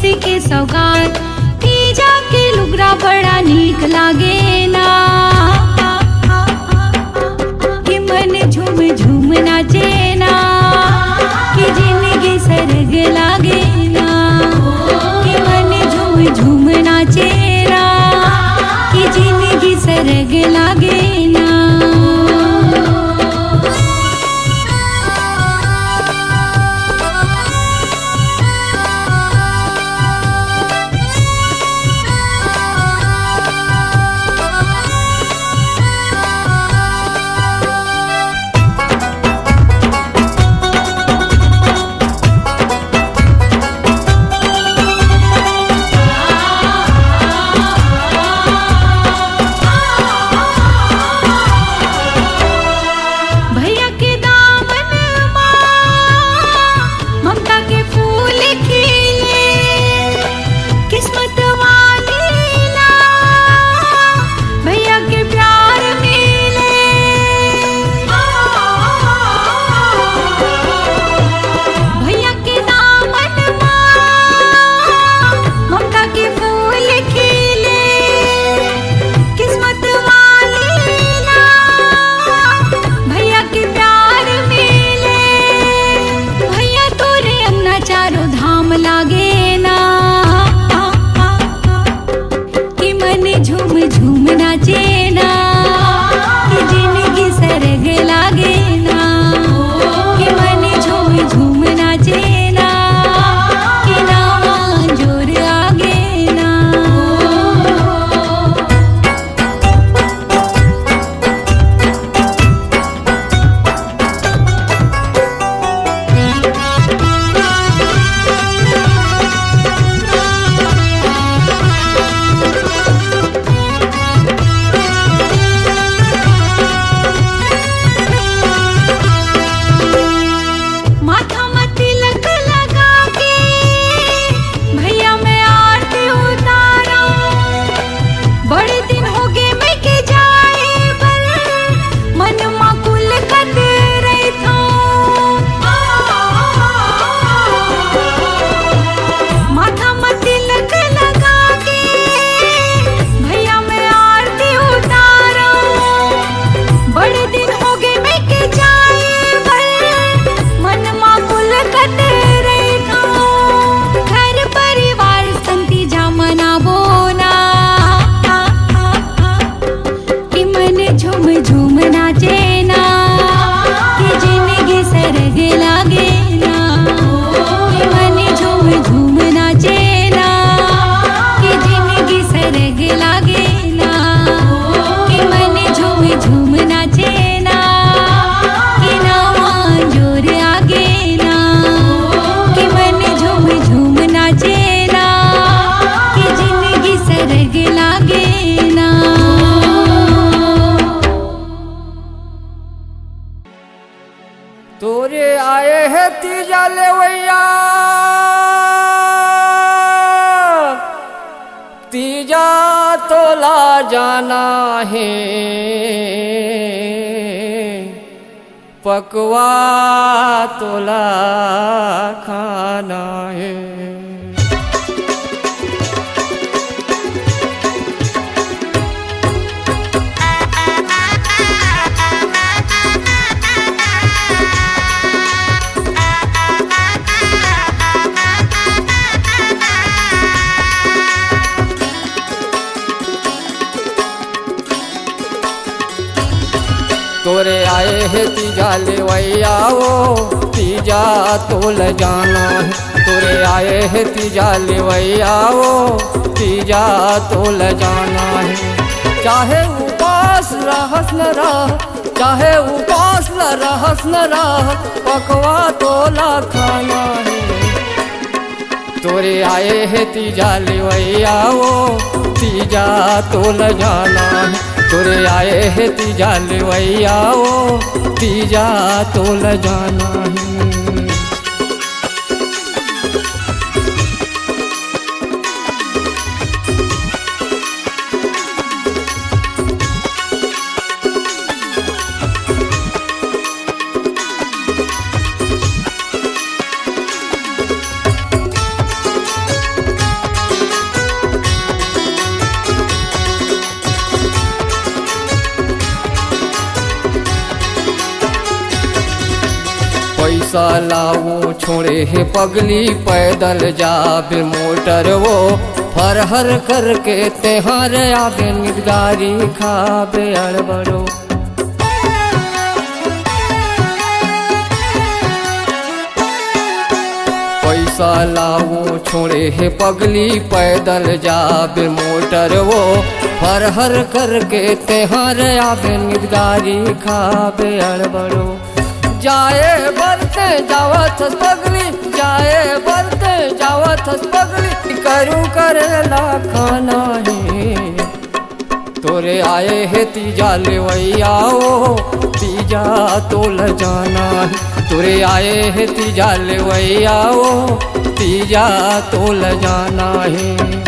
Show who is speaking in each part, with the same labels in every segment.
Speaker 1: खुशी के सौगात तीजा के लुगरा बड़ा नीक लागे ना कि मन झूम झूम नाचे ना कि जिंदगी सरग लागे ना कि मन झूम झूम नाचे ना कि जिंदगी सरग लागे ना।
Speaker 2: तोरे आए है तीजा लेवैया तीजा तोला जाना है पकवा तोला खाना है। तोरे आए है तीजा लेवैया वो तीजा तोल जाना है। तोरे आए है तीजा लेवैया वो तीजा तोल जाना है। चाहे उपास रहस न रह चाहे उपास रहस न रह पकवा तोला खाना है। तोरे आए है तीजा लेवैया वो तीजा तोल जाना है। तोरे आए है तीजा लेवैया वो तीजा तोल जाना है। पैसा लाओ छोड़े है पगली पैदल जाबे मोटर वो फरहर करके तेहार आगे निदगारी खाबे अड़बड़ो पैसा लाओ छोड़े है पगली पैदल जाबे मोटर वो फरहर करके तेहार आगे निदगारी खाबे अड़बड़ो जाए बरते जावत पगली जाए बरते जावत पगली करू करेला खाना है तोरे आए है तीजा लेवैया ओ तीजा तोल जाना है तोरे आए है तीजा लेवैया ओ तीजा तोल जाना है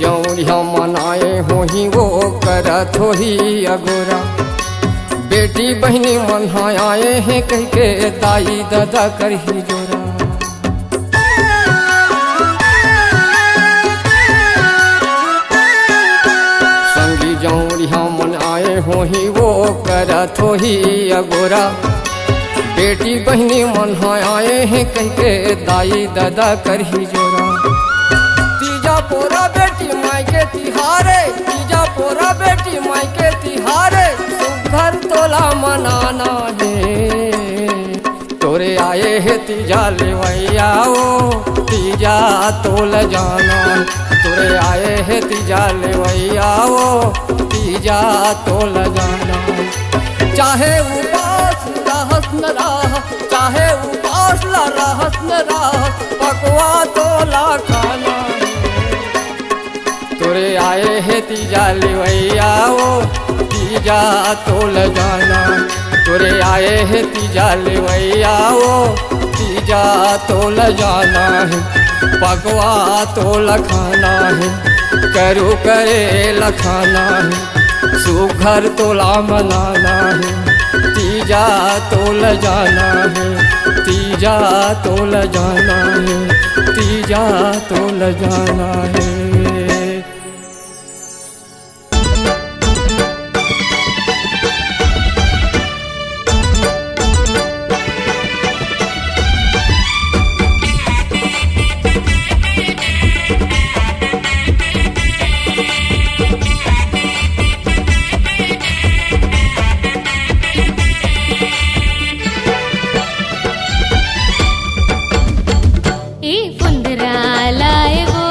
Speaker 2: जौरिया मनाए हो ही वो करत हो ही अगोरा बेटी बहनी मनाए हैं कह के दाई दादा कर ही जोरा संगी जौरिया मनाए हो ही वो करत हो ही अगोरा बेटी बहनी मनाए हैं कह के दाई दादा कर ही जोरा तीजा पोरा बेटी मायके तिहारे तीजा पोरा बेटी मायके तिहारे घर तोला मनाना है तोरे आए है तीजा लेवैया ओ तीजा तोल जाना तोरे आए है तीजा लेवैया ओ तीजा तोल जाना चाहे उपास रहस न रह चाहे उपास ला रहस न रह पकवा तोला खाना तोरे आए है तीजा लेवैया ओ तीजा तोल जाना तोरे आए है तीजा लेवैया ओ तीजा तोल जाना है पकवा तोल खाना है करू करे लखाना है सुघर तोला मनाना है तीजा तोल जाना है तीजा तोल जाना है तीजा तोल जाना है
Speaker 1: ए फुंदरा लाए वो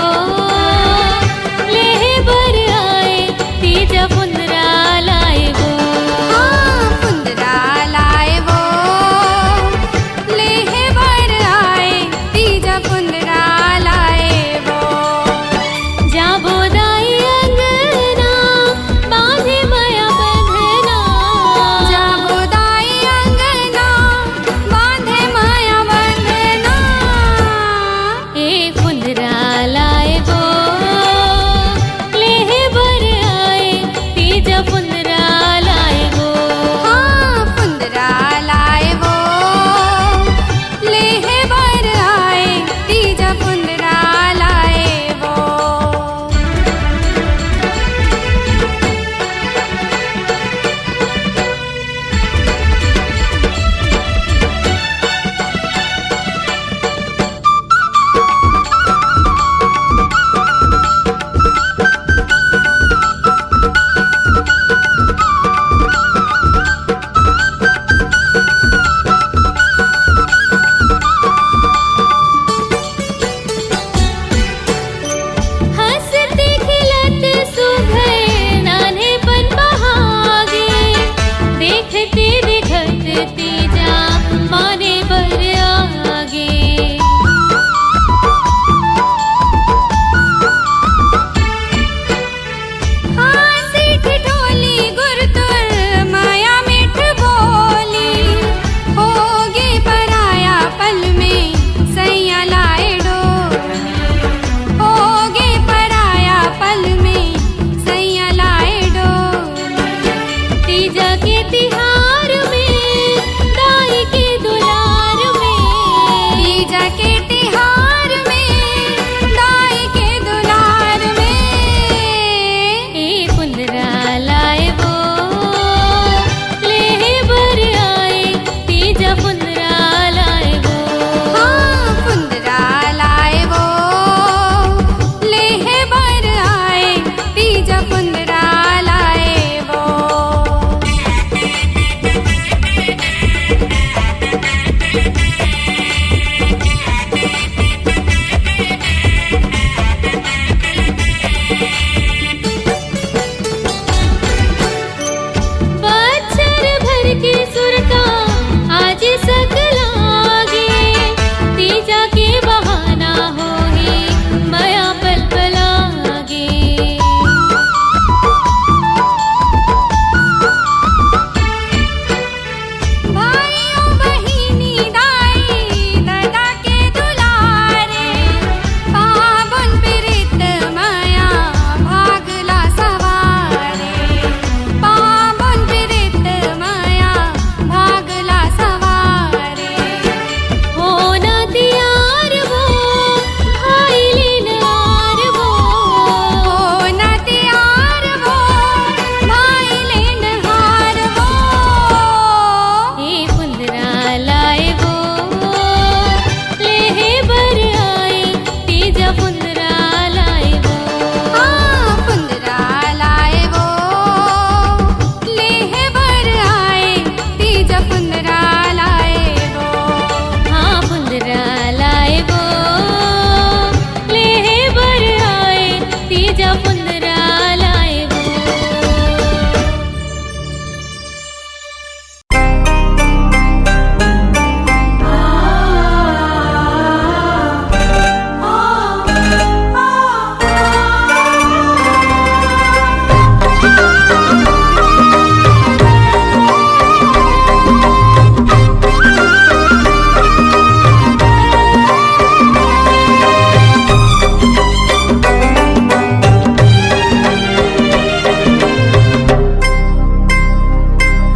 Speaker 1: तिहार में दाई के दुलार में ए पुंदरा लाए वो ले बर आए तीजा पुंदरा लाए वो हाँ पुंदरा लाए वो ले बर आए तीजा पुंदरा लाए वो बच्चर भर के सुरता आज सकलागे तीजा के बहाना होगी माया पल पलागे भाइयों बहिनी दाई दादा के दुलारे पावन प्रीत माया भागला सवारे पावन प्रीत माया भागला सवारे हो न तियार वो भाई लेनार वो हो न तियार वो भाई लेनहार वो ए पुंदरा लाए वो ले बर आए तीजा पुंदरा लाए वो हाँ पुंदरा लाए वो ले बर आए तीजा पुंदरा लाए वो हाँ पुंदरा लाए वो ले बर आए तीजा पुंदरा लाए वो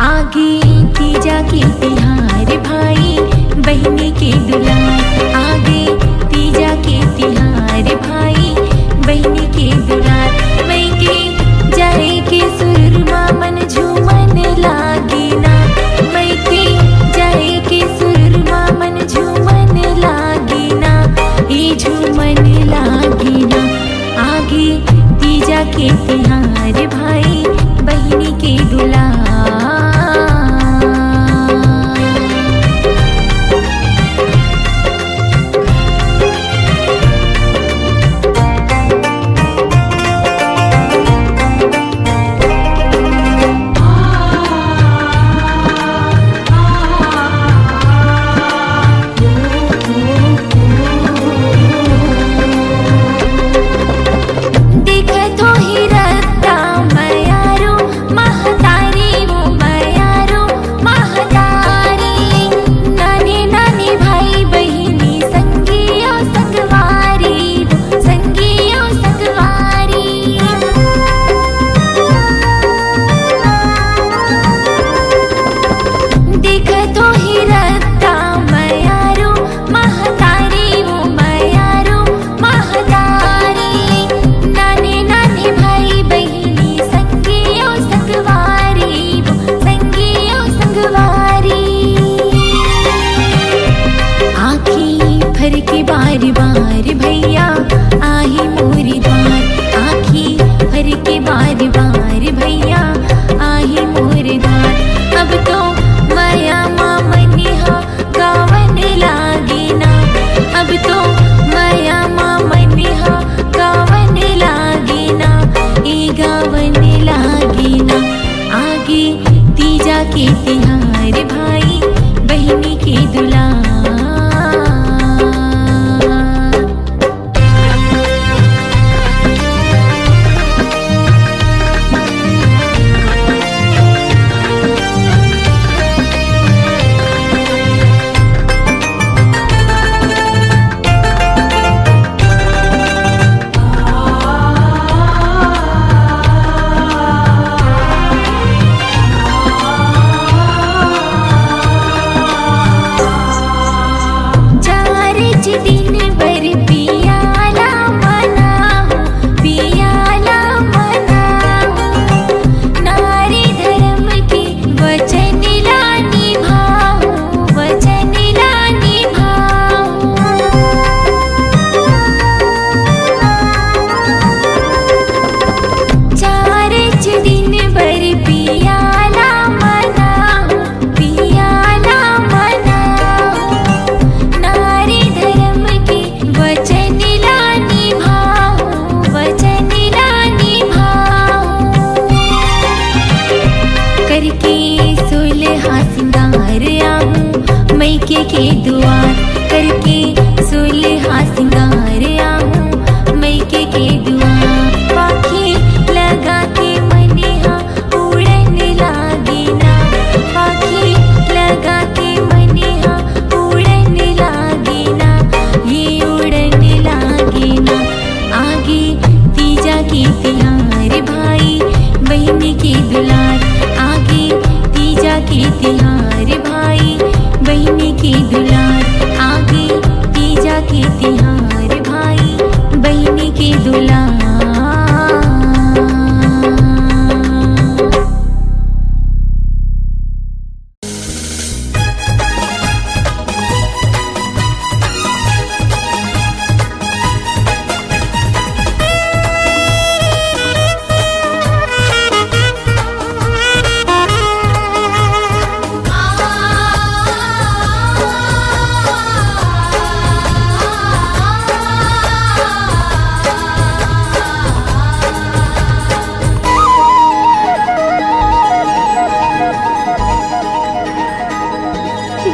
Speaker 1: आगे तीजा के तिहार भाई बहनी के दुलार आगे तीजा के तिहार भाई बहनी के दुलार मई के जाए के सुरमा मन झूमन लागे ना मई के जाए के सुरमा मन झूमन लागे ना ए झूमन लागे ना आगे तीजा के तिहार भाई बहनी के दुलार देखत हो ही रत्ता मयारो महतारी वो मयारो महतारी नाने नाने भाई बहिनी संगियो संगवारी संगियो संगवारी देखत हो ही रत्ता मयारो महतारी वो मयारो महतारी नाने नाने भाई बहिनी संगियो संगवारी वो संगियो संगवारी आँखी भर के बार बार भैया आही मोरी द्वार आँखी भर के बार बार भैया आही मोरी द्वार अब तो माया मामनिहा गावन लागे ना अब तो माया मामनिहा गावन लागे ना ए गावन लागे ना आगे तीजा के तिहार भाई बहनी के दुलार के दुआर करके सुलहा सिंगार आऊं मैके के दुआर। पाखी लगा के मनिहा उड़न लागी ना, पाखी लगा के मनिहा उड़न लागी ना, ये उड़न लागी ना। आगे तीजा के तिहार भाई बहन के दुलार, आगे तीजा के तिहार भाई बहन के दुलार, आगे तीजा के तिहार भाई बहन के दुलार।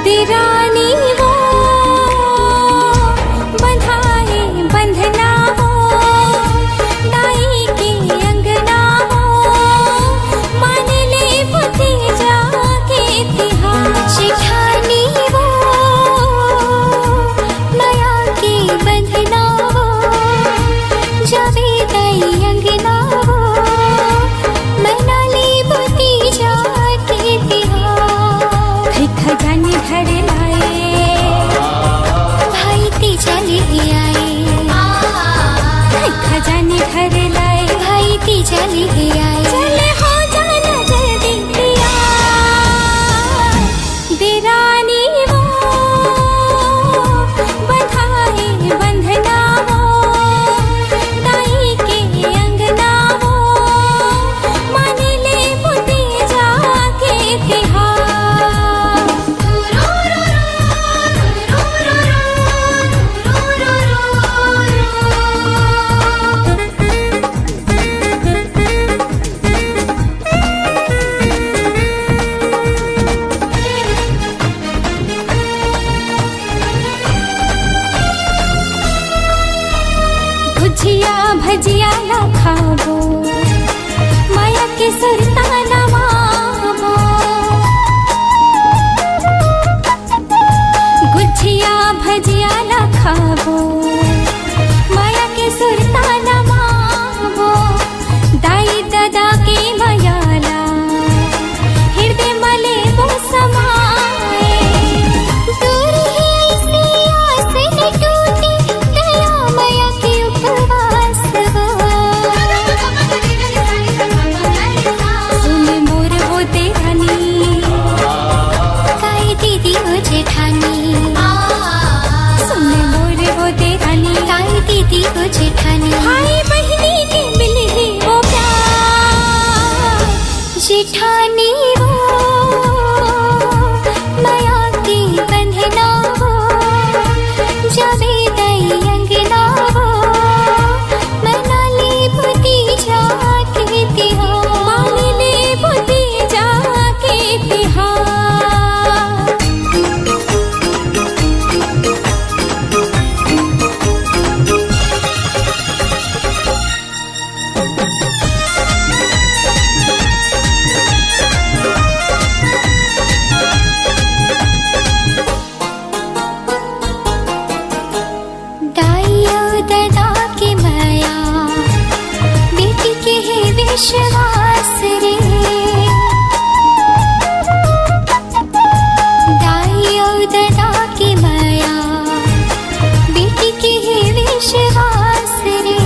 Speaker 1: दिरानी वो बंधाए बंधना हो, दाई के अंगना हो, मान ले भतीजा के तिहार। जेठानी वो नया के बंधना हो, जावे दाई अंगना हो, मना ले भतीजा के तिहार। खजाने घर लाए भाई तीजा ले आए, खजाने घर लाए भाई तीजा ले आए। चले हो जाना जल्दी तैयार, दिरानी वो बंधाए बंधना हो, दाई के अंगना हो, मान ले भतीजा के तिहार। भुजिया भजिया ना खाबो, माया के सुरताना मामो। गुजिया भजिया ना खाबो, माया के सुरताना मामो। दाई दादा के मायाला हृदय मले वो समाए, दूर ही ऐसी आस न टूटी, दया माया के उपवास हो। सुन मोर वो देरानी काई दीदी हो जेठानी, सुन मोर वो देरानी काई दीदी हो जेठानी। भाई बहनी के मिले वो प्यार, जेठानी वो माया के बंधना हो, जावे दाई अंगना हो, मना ले भतीजा के तिहार, मान ले भतीजा के तिहार। दाइयो दादा की माया बेटी के है विश्वास रे, दाइयो दादा की माया बेटी के है विश्वास रे।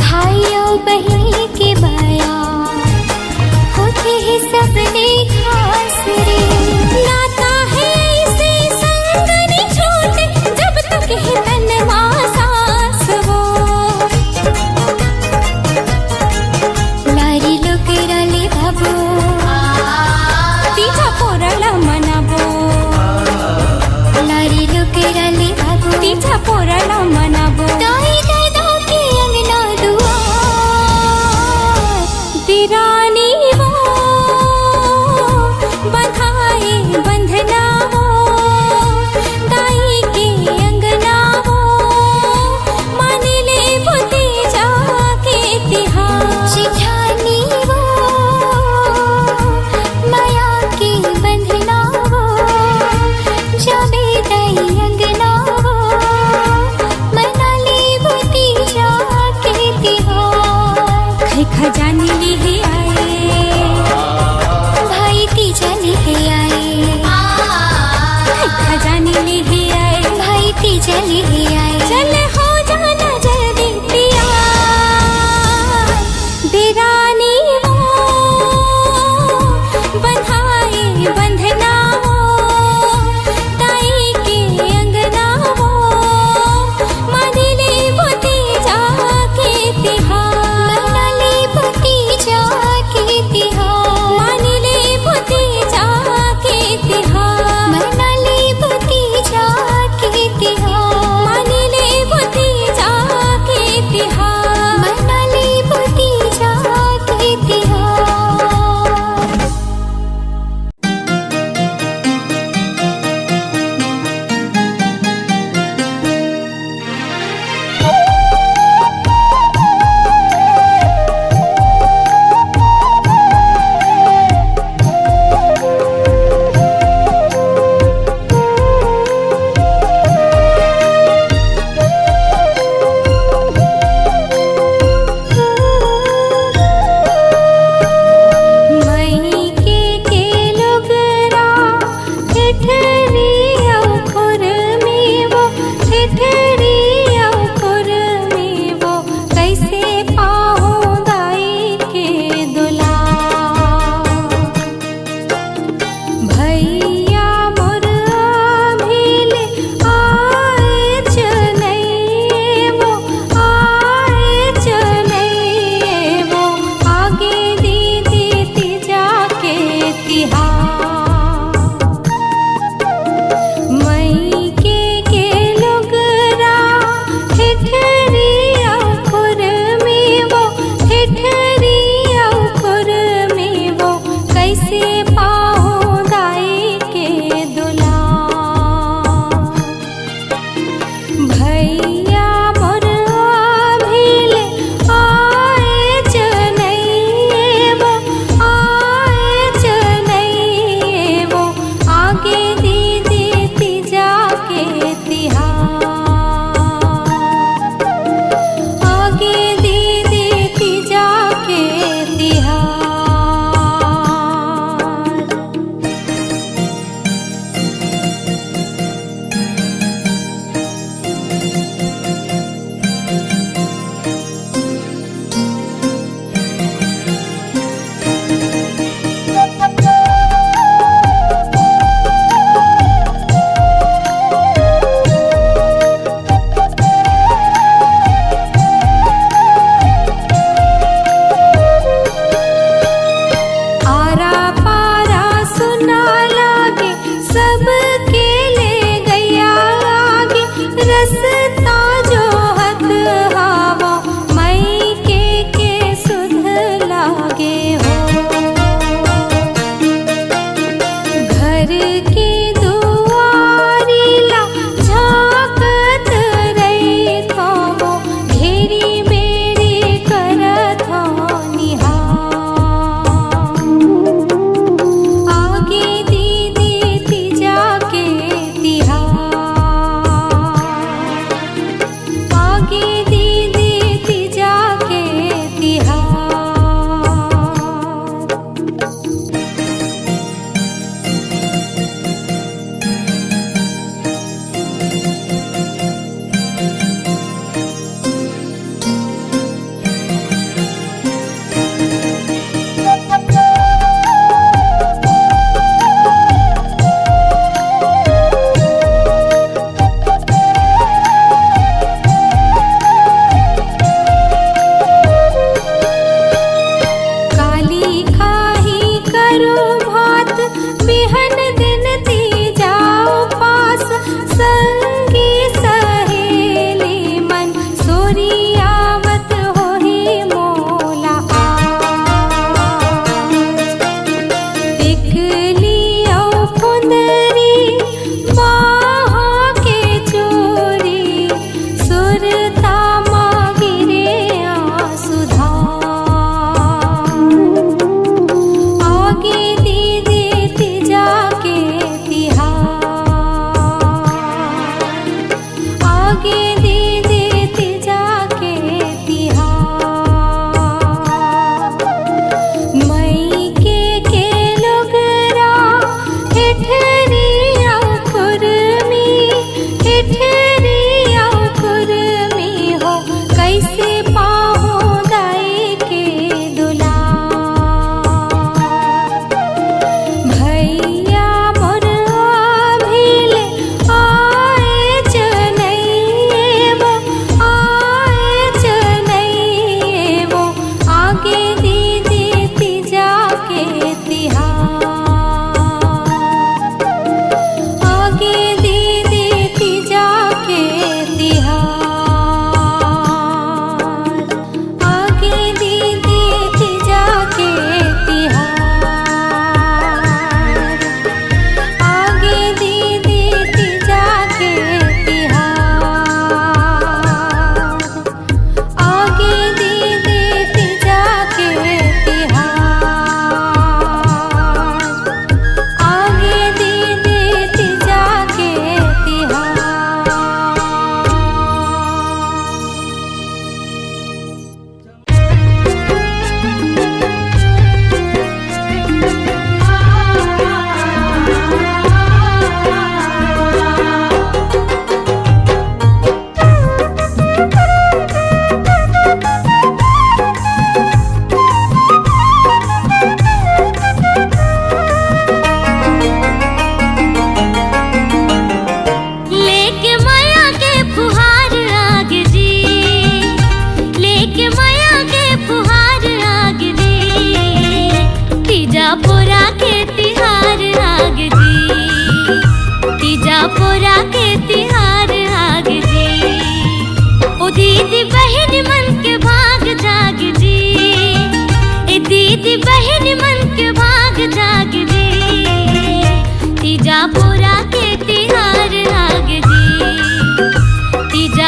Speaker 1: भाइयों बहन की माया होते हैं सबने खास रे। नाता है इसे संग नहीं छोड़ते, जब तक है तन मां सास वो। लारी लोग
Speaker 3: आई चल हो जाना जल्दी तैयार देरानी वो बधाई बंधना वो ताई के अंगना वो मानिले भतीजा के तिहार मनाली भतीजा के तिहार मानिले भतीजा के तिहार मनाली भतीजा के तिहार मानिले भतीजा के तिहार मनाली भतीजा के तिहार मई के लोगरा ठिठरी औखुर में वो ठिठरी औखुर में वो कैसे पाहूं दाई के दुलार भैया मोर भीले आए चलैये वो आए चलैये वो आगे दीदी तीजा के तिहार मई के लोगरा ठिठरी औखुर में वो ठिठरी औखुर में वो कैसे पाहूं दाई के दुलार भैया मोर भीले आए चलैये वो आए चलैये वो आगे दीदी तीजा के तिहार आगे दीदी तीजा के तिहार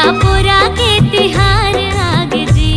Speaker 3: तीजापुरा के तिहार आग जी।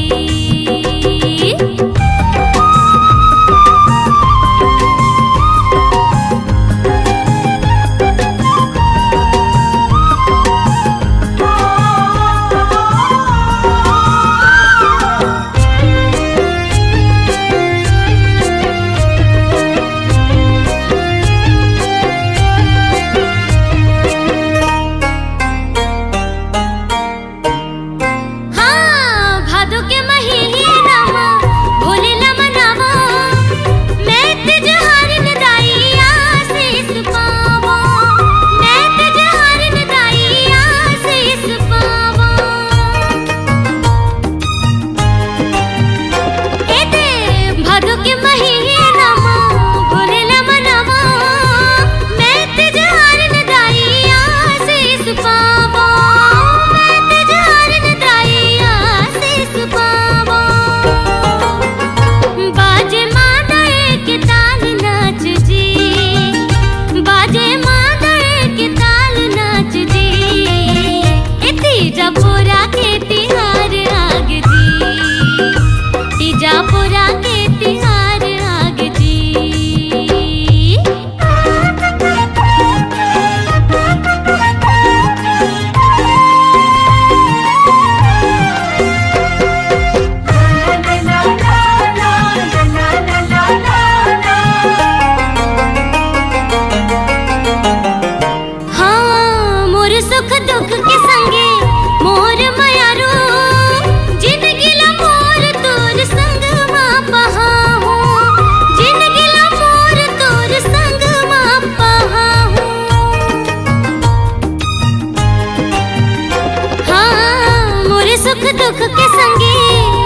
Speaker 3: सुख दुख के संगे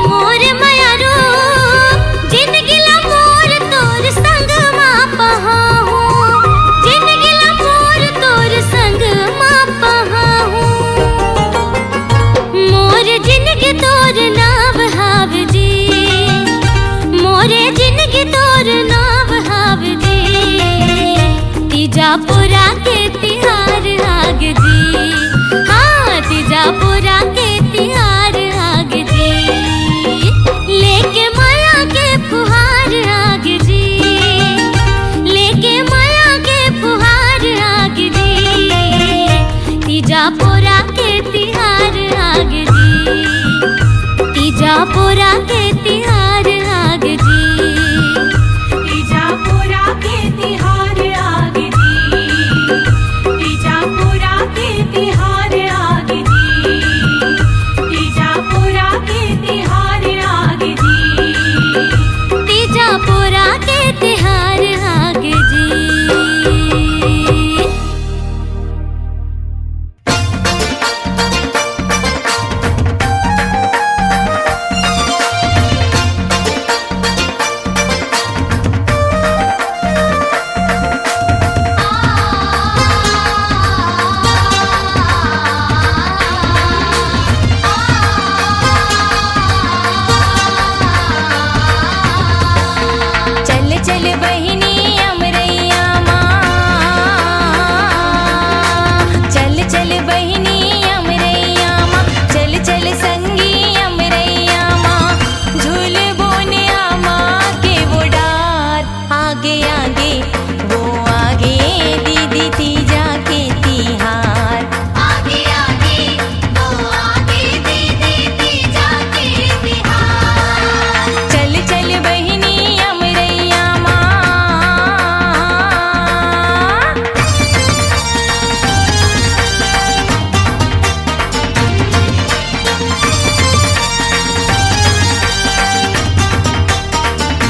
Speaker 3: मोर मयारो जिंदगी ला मोर तोर संग मां पहाहू जिंदगी ला मोर तोर संग मां पहाहू मोर जिंदगी तोर नाम हाव जी मोरे जिंदगी तोर नाम हाव जी तीजापुरा के तिहार आग जी हाँ तीजापुरा के तिहार आग जी लेके माया के फुहार आग जी लेके माया के फुहार आग जी तीजापुरा के तिहार आग जी तीजापुरा के तिहार आग जी
Speaker 1: तीजापुरा के तिहार आग जी तीजापुरा के तिहार आग जी तीजापुरा के तिहार आग जी
Speaker 3: तीजापुरा के तिहार आग जी। चल चल बहिनी अमरैया माँ चल चल बहिनी अमरैया माँ चल चल संगी अमरैया माँ झूल बोनिया माँ के वो डार आगे आगे वो आगे दीदी तीजा के तिहार आगे आगे वो आगे दीदी तीजा के तिहार चल चल बहिनी अमरैया माँ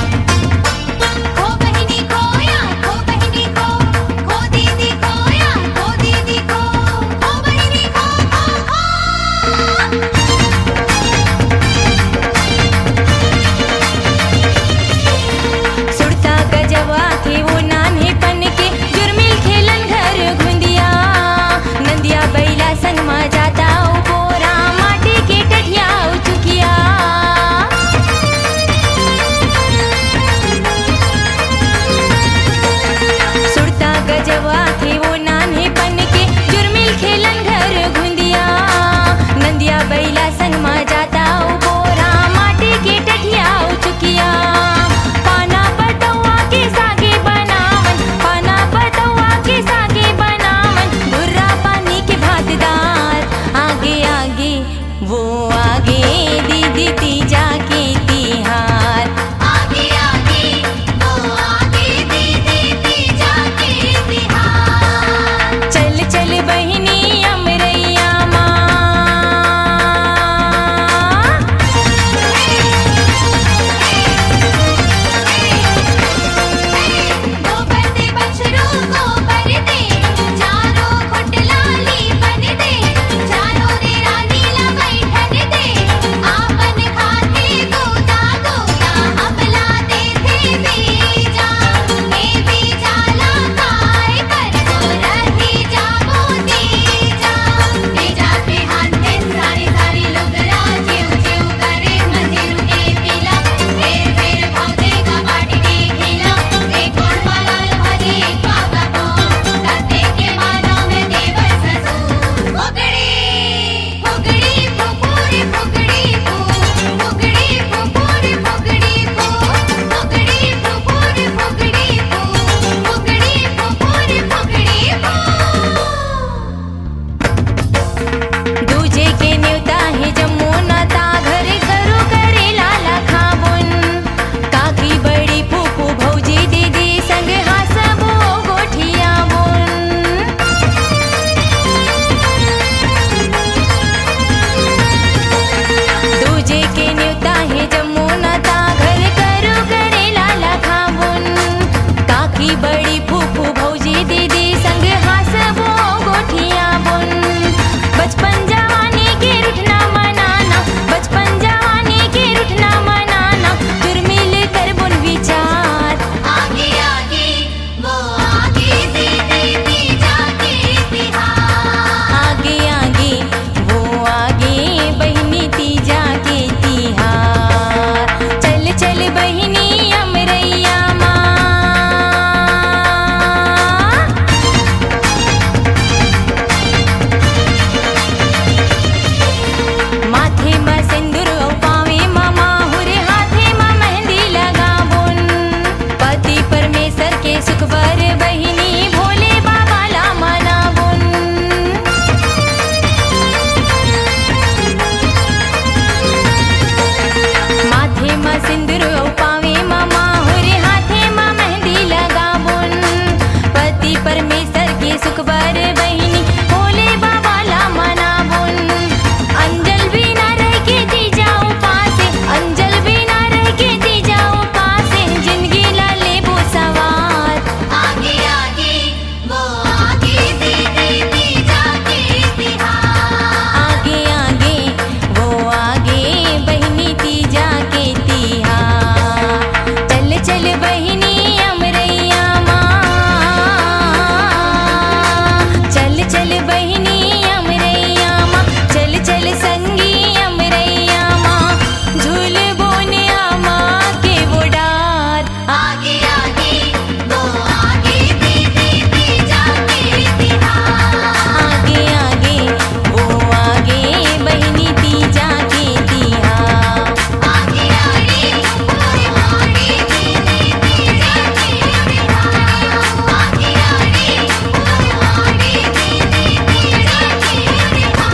Speaker 3: खो बहिनी खोया खो बहिनी खो दीदी खोया खो दीदी खो बहिनी खो सुरता गजवा थे वो नान्हे पन के जुर्मिल खेलन घर घुंदिया नंदिया बैला संग मा जाता ओ बोरा माटी के टठिया चुकिया सुरता गजवा थे वो नान्हे पन के जुर्मिल खेलन घर घुंदिया नंदिया वो आगे दीदी तीजा के तिहार आगे आगे वो आगे दीदी तीजा के तिहार चल चल बहिनी अमरैया गोबर दे बछरू गोबर दे चारों खुटलाली बन दे चारों रे रानी ला बैठन दे आपन खाते गोदा गोदा हमला दे थे बीजा हे बीजा ला काय कर गो रही जाबो तीजा बीजा पे हाथ दे सारी सारी लोग राजीव जीव करे मंदिर के पीला फेर फेर भागे का बाटी के खिला एक और मालाल भरी पागा को करते के मानो में देवर ससुर फुगड़ी फुगड़ी फुगड़ी फुगड़ी फुगड़ी फुगड़ी फुगड़ी फुगड़ी फुगड़ी फुगड़ी फुगड़ी दूजे के न्योता है जमुना ता घर करो करे लाला खाबुन काकी बड़ी फूफू भौजी दीदी संग हासबो गोठिया बुन दूजे के न्योता है जमुना ता घर करो करे लाला खाबुन काकी बड़ी फूफू भौजी दीदी संग हासबो गोठिया बुन बचपन जवानी के रुठना मनाना बचपन जवानी के रुठना मनाना फिर मिल कर बुन विचार आगे आगे वो आगे दीदी तीजा के तिहार आगे आगे वो आगे बहिनी तीजा के तिहार चल चल बहिनी अमरैया माथे में सिंदूर पावे मामा हुरे हाथे में मेहंदी लगाबुन पति परमेश्वर के सुख बर बहिनी भोले बाबा ला मनाबुन माथे में सिंदूर पावे मामा हुरे हाथे में मेहंदी लगाबुन पति परमेश्वर के सुख बर बहिनी भोले बाबा ला मनाबुन अंजल भी ना रह के दी जाओ पासे अंजल भी ना रह के दी जाओ पासे जिंदगी ला लेबो सवार आगे आगे वो आगे दीदी तीजा के तिहार आगे आगे वो आगे बहिनी तीजा के तिहार चल चल बहिनी अमरैया चल चल बहिनी अमरैया चल चल संगी अमरैया झूल बोनिया के वो डार आगे आगे वो आगे दीदी तीजा के तिहार आगे आगे वो आगे बहिनी तीजा के तिहार आगे आगे वो आगे दीदी तीजा के तिहार आगे आगे वो आगे दीदी तीजा के तिहार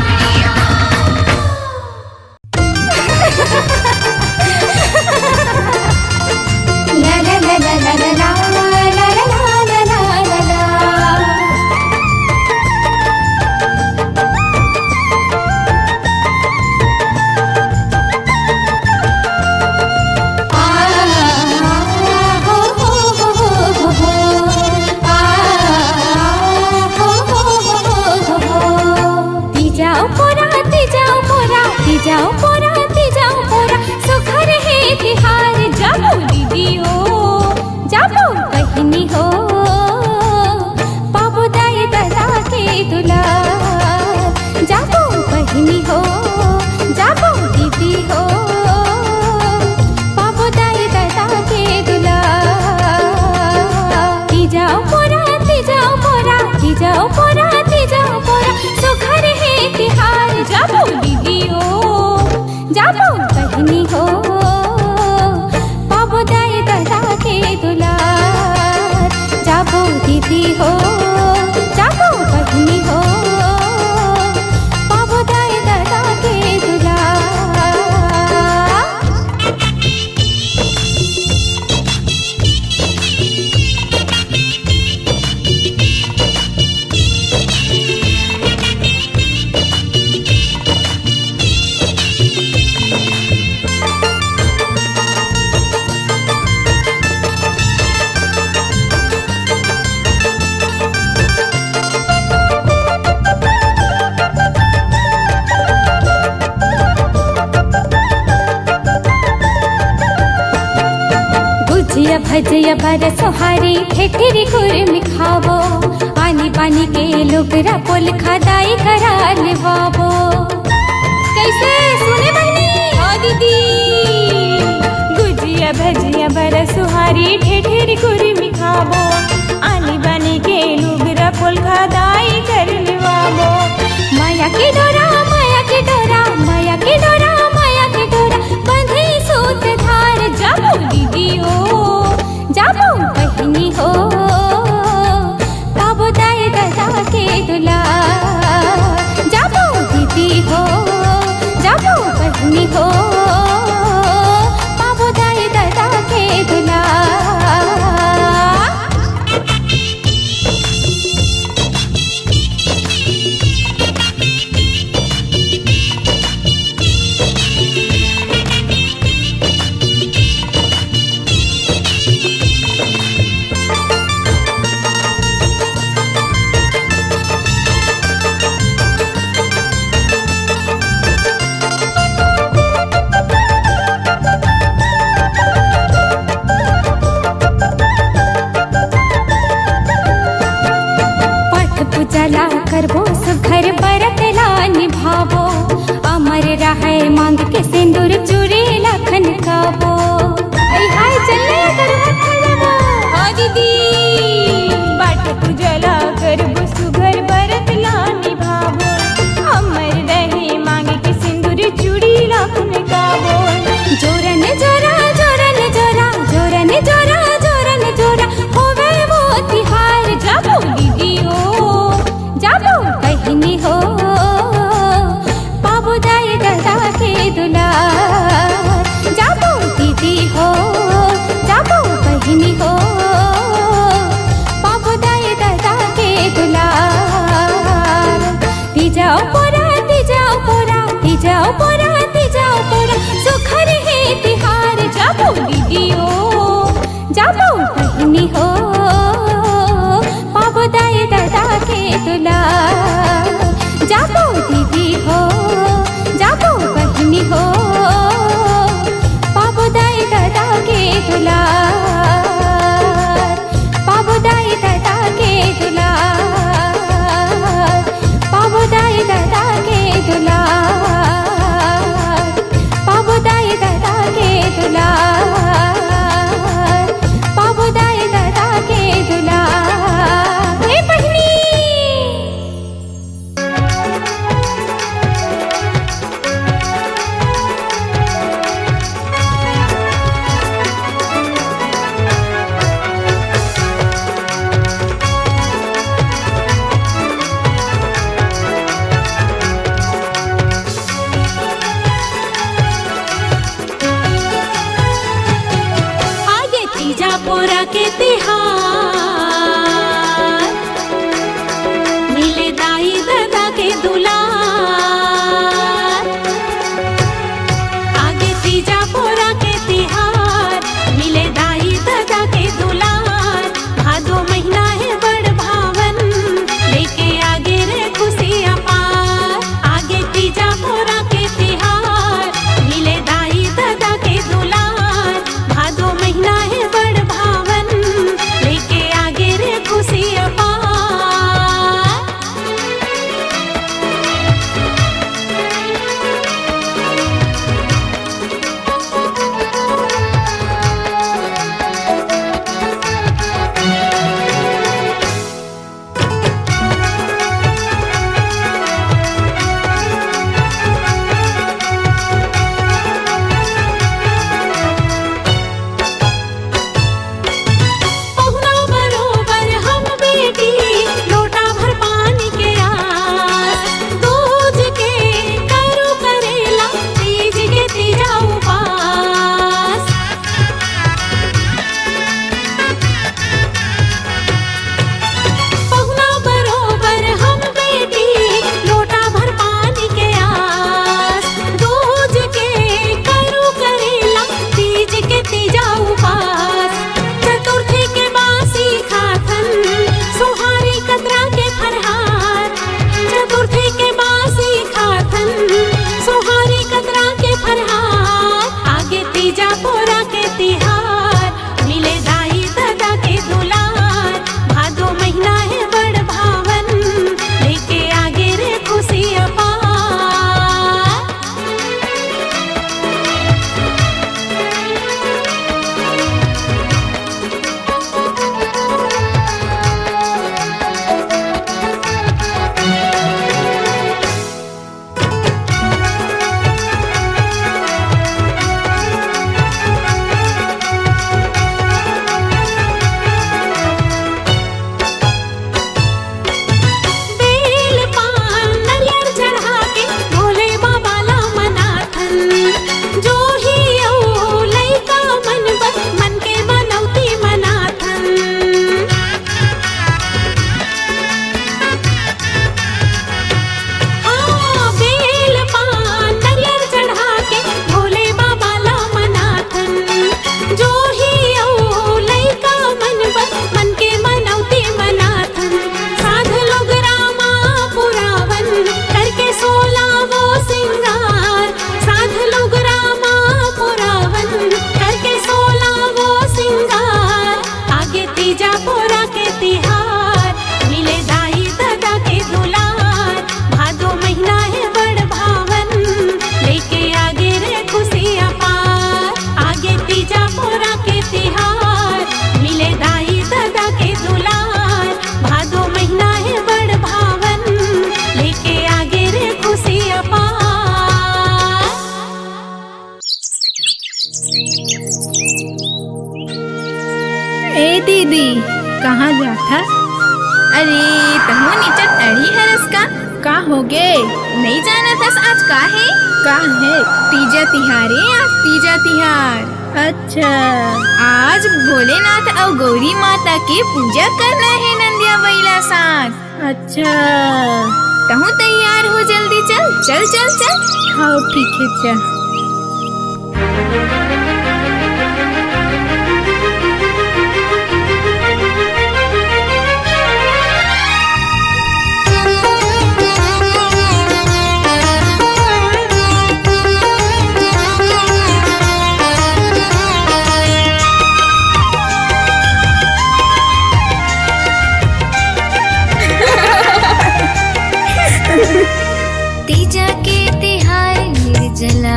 Speaker 3: ला ला ला ला ला ला ला ला ला ला ला ला जाओ पोरा सुखर है तिहार जाबो दीदी हो जाबो बहिनी हो पाबो दाई दादा के दुलार जाबो बहिनी हो जाबो दीदी हो पाबो दाई दादा के दुलार जाओ पोरा सुखर है तिहार जाबो दीदी हो
Speaker 1: भजया भर सोहारी ठेठरी कुर्मी खावो आनी बानी के लोगरा पोल खदाई करा लेवावो। कैसे सुने बहनी ओ दीदी गुजिया भजिया भर सोहारी ठेठरी कुर्मी खावो आनी बानी के लोगरा पोल खदाई कर लेवावो। माया के डोरा माया के डोरा माया के डोरा माया के डोरा बंधे सूत धार जाबो दीदी हो जाबो बहनी हो पाबो दाए दादा के दुला जाबो दीदी हो जाबो बहनी हो पाबो दाए दादा के दुला। पूजला करबो सब घर बरत ला निभावो अमर रहे मांग के सिंदूर चूड़ी लखन खावो। हाय चले करवत खड़बो हाँ दीदी पाठ पूजला करबो सुघर बरत ला निभावो अमर रहे मांग के सिंदूर चूड़ी लखन खावो। जोरन जोरा जोरन जोरा जोरन जोरा जोरन जोरा होवे वो तिहार जाबो दीदी हो जाबो बहनी हो पाबो दाए दादा के दुला जाबो दीदी हो जाबो बहनी हो पाबो दाए दादा के दुला। तीजाओ पोरा तीजाओ पोरा तीजाओ पोरा तीजाओ पोरा सुखर है तिहार जाबो दीदी हो जाबो बहनी हो पाबो दाए दादा के दुला जाबो दीदी हो जाबो बहनी हो पाबो दाए दादा के दुला पाबो दाए दादा के दुला पाबो दाए दादा के दुला पाबो दाए दादा के दुला पाबो दाए दादा के दुला। हे बहनी आगे तीजा पोरा के तिहार मिले दाई दादा के दुलार। आगे तीजा पोरा के तिहार मिले दाई दादा के दुलार। भादो महीना है बड़ भावन लेके आगे रे खुशियाँ पार। आगे तीजा पोरा के तिहार मिले दाई दादा के दुलार। भादो महीना है बड़ भावन
Speaker 4: दीदी कहाँ जाता?
Speaker 5: अरे तहु नीचे तड़ी हरस का हो गे? नहीं जाना थस आज का है? तीजा तिहारे आज तीजा तिहार।
Speaker 4: अच्छा
Speaker 5: आज भोलेनाथ और गौरी माता की पूजा करना है नंदिया बैला साथ।
Speaker 4: अच्छा
Speaker 5: तहु तैयार हो जल्दी चल चल चल चल।
Speaker 4: हाँ ठीक है चल।
Speaker 3: तीजा के तिहार निर्जला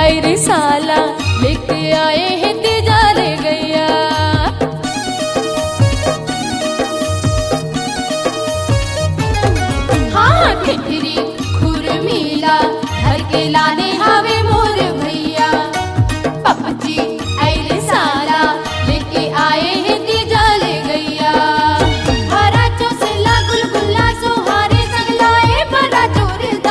Speaker 6: अरे साला लेके आए हैं तीजा ले गैया। हाँ ठेठरी खुरमीला घर के लाने हावे मोर भैया। पपची अरे साला लेके आए हैं तीजा ले गैया। हरा चौसला गुलगुल्ला सोहारे सगलाए बड़ा जोरदार।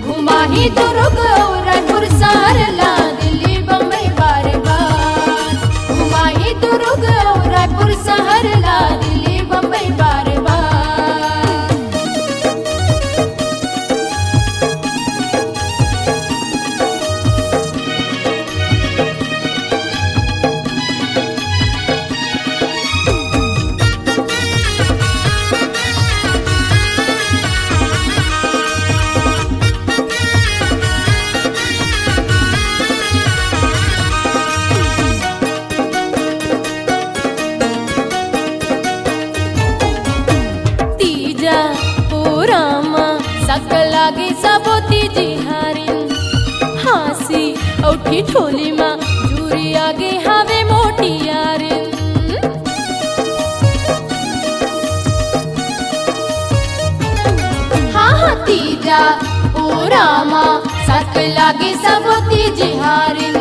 Speaker 6: घुमाही दुर्ग रायपुर सारला दिल्ली बम्बई बार बार। घुमाही दुर्ग रायपुर सहरला दिल्ली बम्बई बार बार। तीजा पुरामा सकलागे सबो तीजी हारिन। हासी औठी ठोली मा जूरी आगे हावे मोटी यारिन। हाँ तीजा पुरामा सकलागे सबो तीजी हारिन।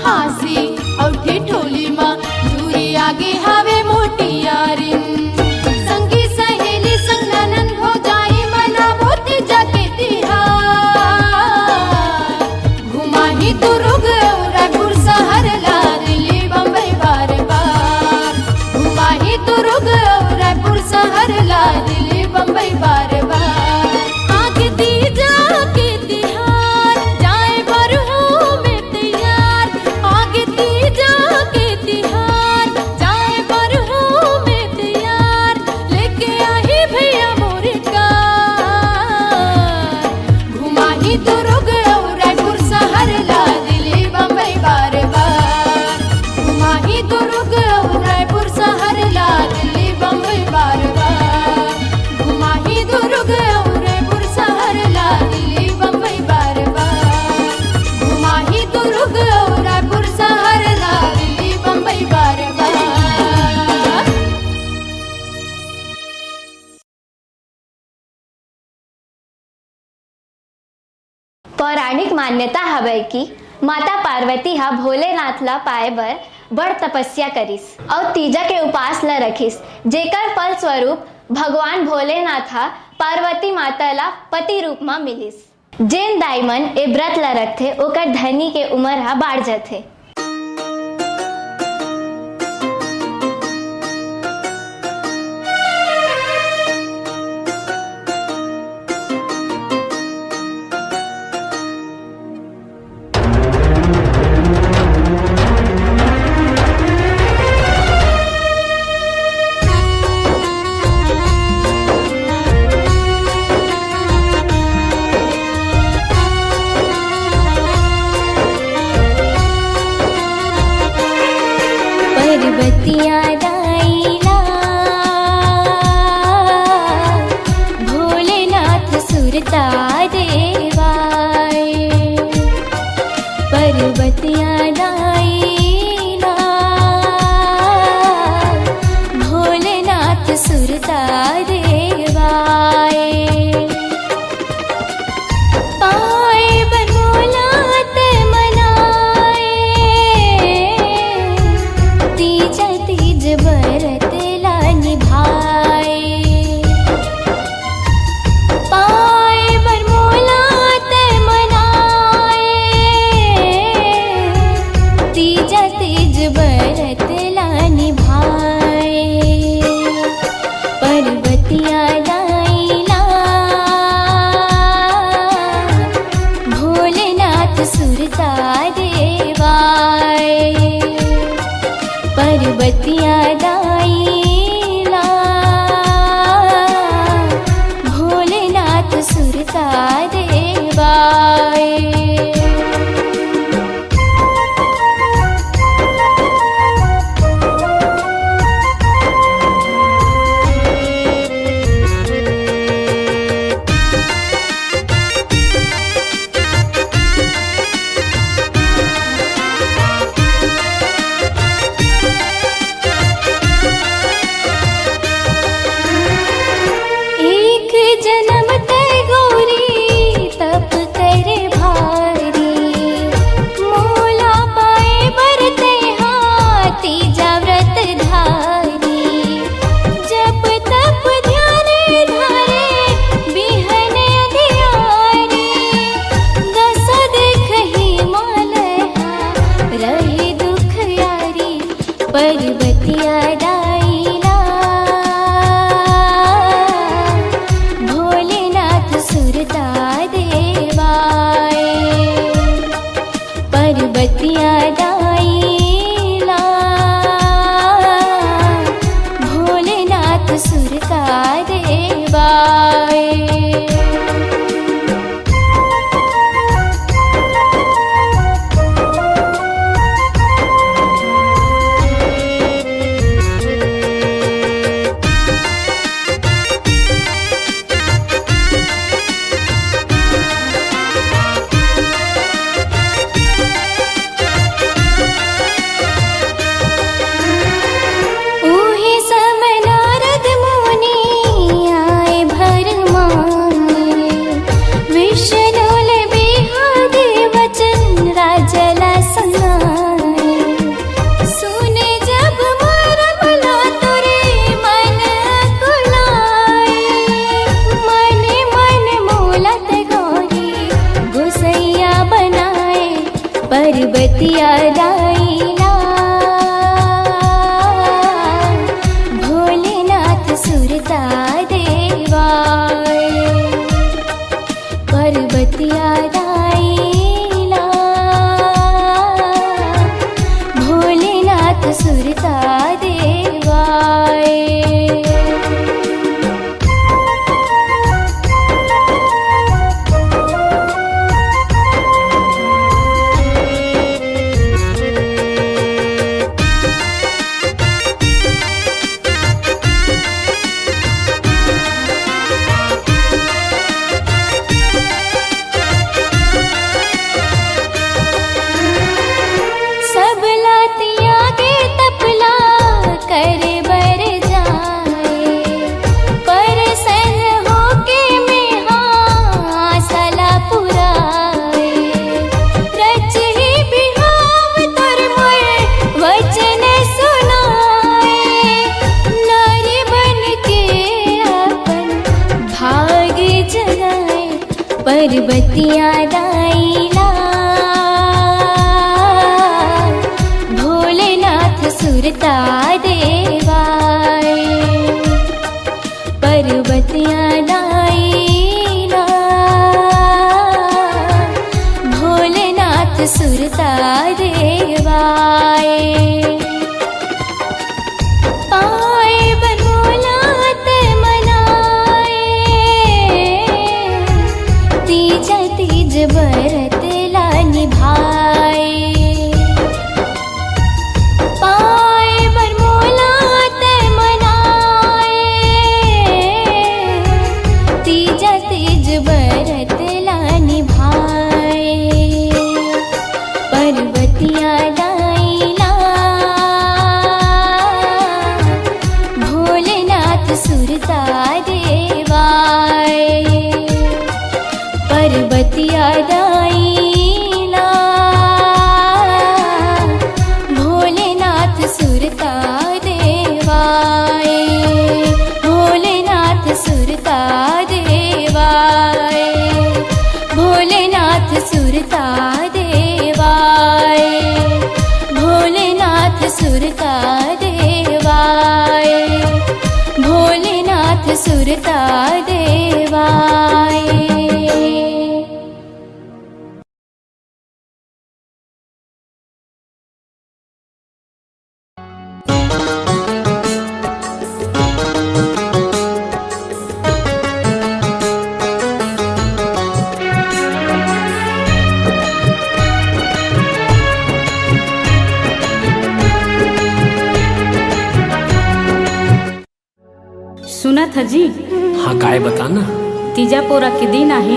Speaker 6: हासी औठी ठोली मा जूरी आगे हावे मोटी यारिन। संगी सहेली संग ननन हो जाई मनावो तीजा के तिहार। घुमाही दुर्ग रायपुर सहरला दिल्ली बम्बई बार बार। घुमाही दुर्ग रायपुर सहरला दिल्ली बम्बई बार बार। आगे तीजा के तिहार जाए बरहो में तैयार। आगे तीजा के तिहार जाए बरहो में तैयार। लेके आई भैया मोर कार। घुमाही दुर्ग रायपुर सहरला दिल्ली बम्बई बार बार। घुमाही दुर्ग रायपुर सहरला दिल्ली बम्बई बार बार। घुमाही दुर्ग रायपुर सहरला दिल्ली बम्बई बार बार। घुमाही दुर्ग रायपुर सहरला दिल्ली बम्बई बार बार।
Speaker 3: पौराणिक मान्यता हवे कि माता पार्वती हा भोलेनाथ ला पाए बर बड़ तपस्या करिस और तीजा के उपास ला रखिस। जेकर फल स्वरूप भगवान भोलेनाथ हा पार्वती माता ला पति रूप में मिलिस। जेन दाईमन ए व्रत ला रखथे ओकर धनी के उम्र हा बाढ़ जाथे।
Speaker 1: पर्वतिया दाईला भोलेनाथ सुरता देवाय। पर्वतिया दाईला भोलेनाथ सुरता देवाय। पाए बनोलात मनाए तीजा तीज बरत ला निभाए। पाए बनोलात मनाए तीजा तीज बरत ला निभाए। पर्वतिया दाईला भोलेनाथ सुरता देवाय। पर्वतिया दाईला भोलेनाथ सुरता देवाय।
Speaker 3: पर्वतिया दाईला भोलेनाथ सुरता देवाए पर्वतिया दाईला भोलेनाथ सुरता देवाए ऊहे सब नारद मुनि आए भरमाए विष्णुल बिहादे वचन राजला सुनाए सुने जब मरमला तोरे मन कुलाए मने मन मोलत गौरी गुसैया बनाए पर्वतिया दाईला भोलेनाथ सुरता देवाए पर्वतिया दाईला भोलेनाथ सुरता देवाए सब लातिया के तपला करे बर जाए परसन होके में हासला पुराए रच ही बिहाव तोर मोर वचन सुनाए नारी बन के अपन भाग जगाए पर्वतिया दाईला भोलेनाथ सुरता देवाए पर्वतिया दाईला भोलेनाथ सुरता देवाए पाए बनोलात मनाए तीजा तीज बरत ला निभाए पाए बरमोलात मनाए तीजा तीज बरत ला निभाए पर्वतिया दाईला भोलेनाथ सुरता देवाए पर्वतिया दाईला भोलेनाथ सुरता देवाए भोलेनाथ सुरता देवाए भोलेनाथ सुरता देवाए भोलेनाथ सुरता देवाए भोलेनाथ सुरता देवाए।
Speaker 1: सुनत हजी
Speaker 7: हाँ काय बताना
Speaker 1: तीजा पोरा के दिन आहे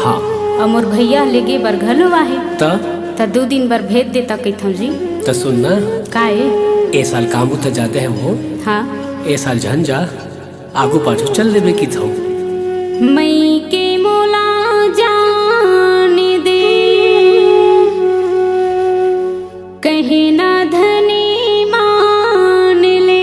Speaker 7: हाँ
Speaker 1: और मोर भैया लेगे बर घलो आहे
Speaker 7: त
Speaker 1: 2 दिन बर भेज देता कथम जी
Speaker 7: त सुनना
Speaker 1: काहे
Speaker 7: ए साल काम तो ज्यादा है वो
Speaker 1: हाँ
Speaker 7: ए साल झन जा आगू पाछू चल लेबे की थो
Speaker 1: मई के मोला जान दे कहे ना धनी मान ले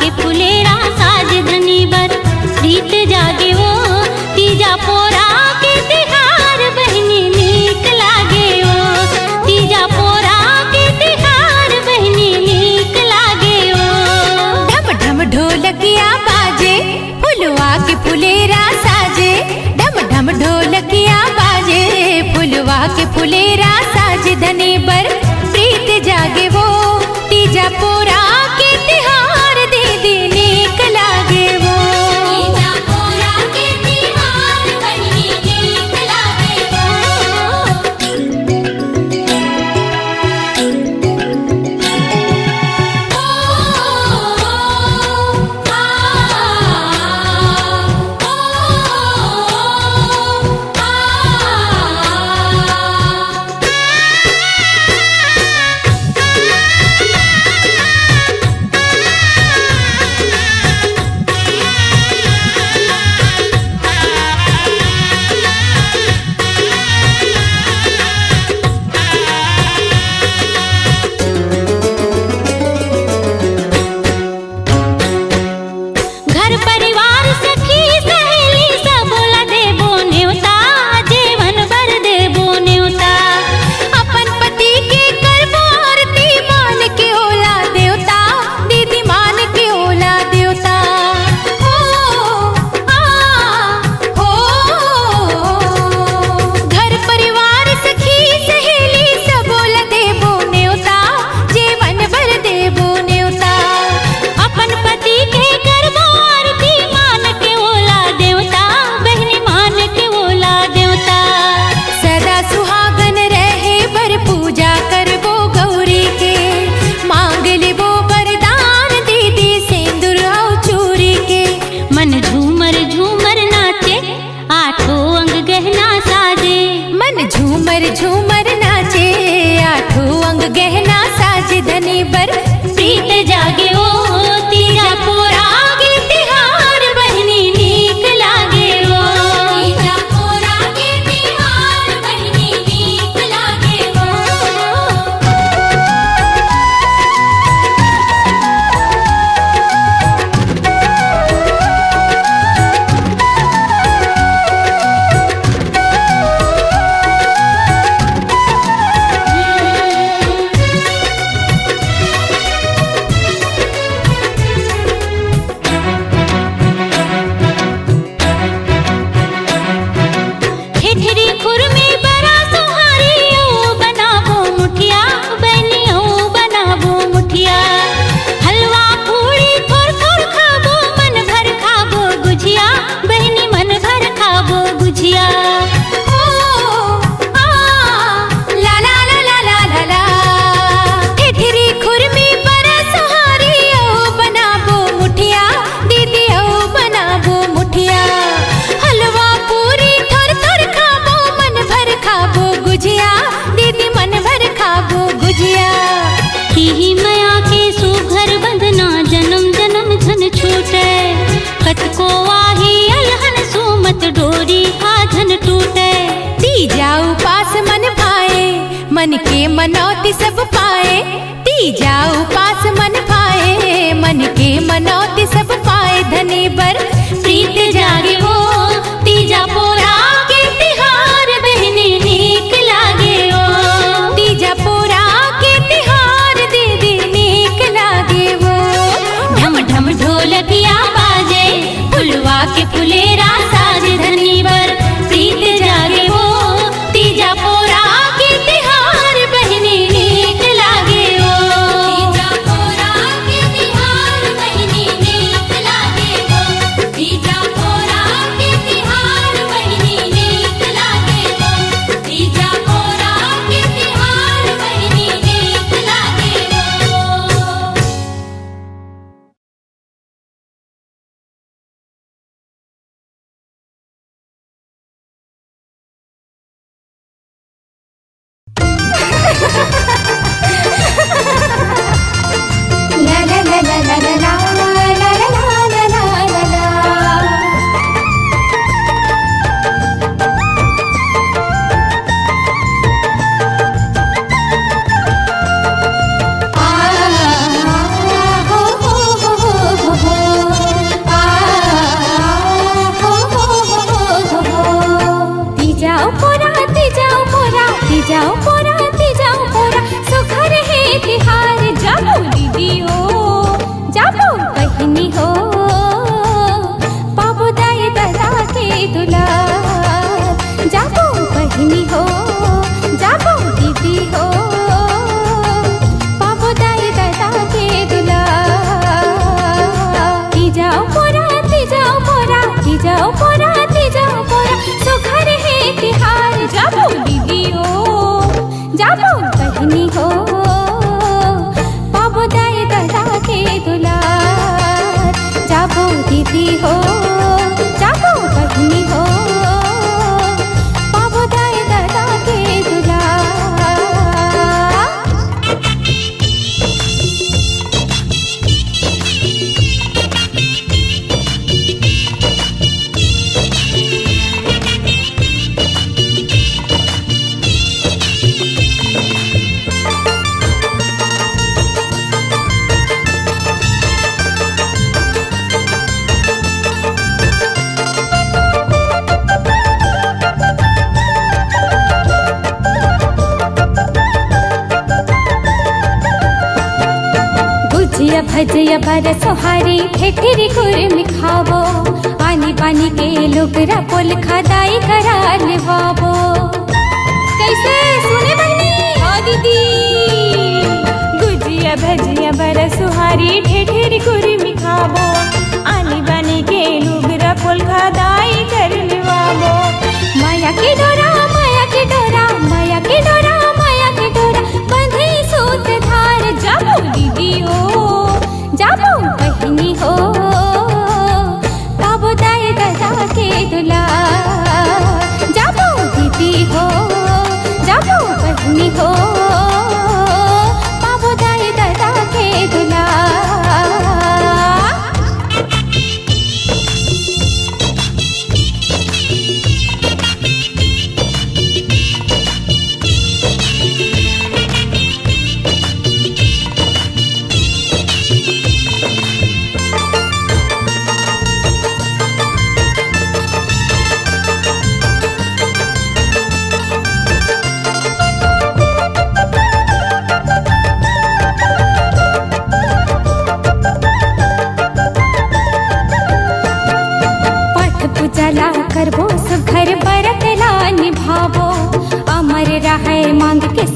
Speaker 3: के फुलेरा साज धनी बर प्रीत जागे वो तीजा पोरा के तिहार बहनी नीक लागे वो तीजा पोरा के तिहार बहनी नीक लागे वो
Speaker 1: ढम ढम ढोलकिया बाजे फुलवा के फुलेरा साजे ढम ढम ढोलकिया बाजे फुलवा के फुलेरा साज धनी बर प्रीत जागे वो तीजा पोरा के तिहार दीदी नीक लागे वो
Speaker 3: तीजा पोरा के तिहार बहनी नीक लागे वो घर परिवार सखी सहेली सब ला देबो न्योता जीवन भर देबो न्योता
Speaker 1: अपन पति के करबो आरती मान के ओला देवता दीदी मान के ओला देवता हो घर परिवार सखी सहेली सब ओला देबो न्योता जीवन भर देबो न्योता
Speaker 3: अपन पति के करबो आरती मान के ओला देवता बहनी मान के ओला देवता
Speaker 1: सदा सुहागन रहे बर पूजा करबो गौरी के मांग लेबो वरदान दीदी सिंदूर और चूड़ी के
Speaker 3: मन झूमर झूमर नाचे आठों अंग गहना साजे
Speaker 1: मन झूमर झूमर नाचे आठों अंग गहना साज धनी बर
Speaker 3: प्रीत जागे ओ तीजा पोरा के तिहार बहनी नीक लागे ओ तीजा पोरा के तिहार बहनी नीक लागे ओ ठेठरी खुर में बड़ा सुहारी ओ बनाबो मुठिया बहनी ओ बनाबो मुठिया हलवा पूड़ी थोड़ थोड़ खाबो मन भर खाबो गुजिया बहनी मन भर खाबो गुजिया
Speaker 1: ला ला ला ला ला ला ला ठेठरी खुर में बड़ा सहारी ओ बनाबो मुठिया दीदी ओ बनाबो मुठिया हलवा पूरी थोड़ थोड़ खाबो मन भर खाबो गुजिया दीदी मन भर खाबो गुजिया
Speaker 3: ही माया के सुघर बंधना जन्म जन्म झन छूटे कतको आही अलहन सुमत डोरी आधन टूटे
Speaker 1: तीजा उपास मन भाए मन के मनौती सब पाए तीजा उपास मन भाए मन के मनौती सब पाए धनी बर
Speaker 3: प्रीत जागे वो तीजा पोरा के तिहार बहनी नीक लागे ओ
Speaker 1: तीजा पोरा के तिहार दीदी नीक लागे वो
Speaker 3: ढम ढम ढोलकिया बाजे फुलवा के फुलेरा साज धनी बर प्रीत जागे वो तीजा पोरा के तिहार बहनी नीक लागे ओ तीजा पोरा के तिहार बहनी नीक लागे ओ तीजा पोरा के तिहार बहनी नीक लागे ओ तीजा पोरा के तिहार बहनी नीक लागे ओ
Speaker 1: दीदी हो जाबो बहिनी हो पाबो दाई दादा के दुला गुजिया भजिया बर सोहारी ठेठरी गुर मिखावो आनी बानी के लोगरा पोल खदाई करा लेवावो कैसे सुने बहनी हाँ दीदी गुजिया भजिया बर सोहारी ठेठरी गुर मिखावो आनी बानी के लोगरा पोल खदाई कर लेवावो माया के डोरा माया के डोरा माया के डोरा माया के डोरा बंधी सूत धार जाबो दीदी हो जाबो बहिनी हो पाबो दाई दादा के दुला जाबो दीदी हो जाबो बहिनी हो पाबो दाई दादा के दुला पूजला करबो सुघर बरत ला निभावो अमर रहे मांग के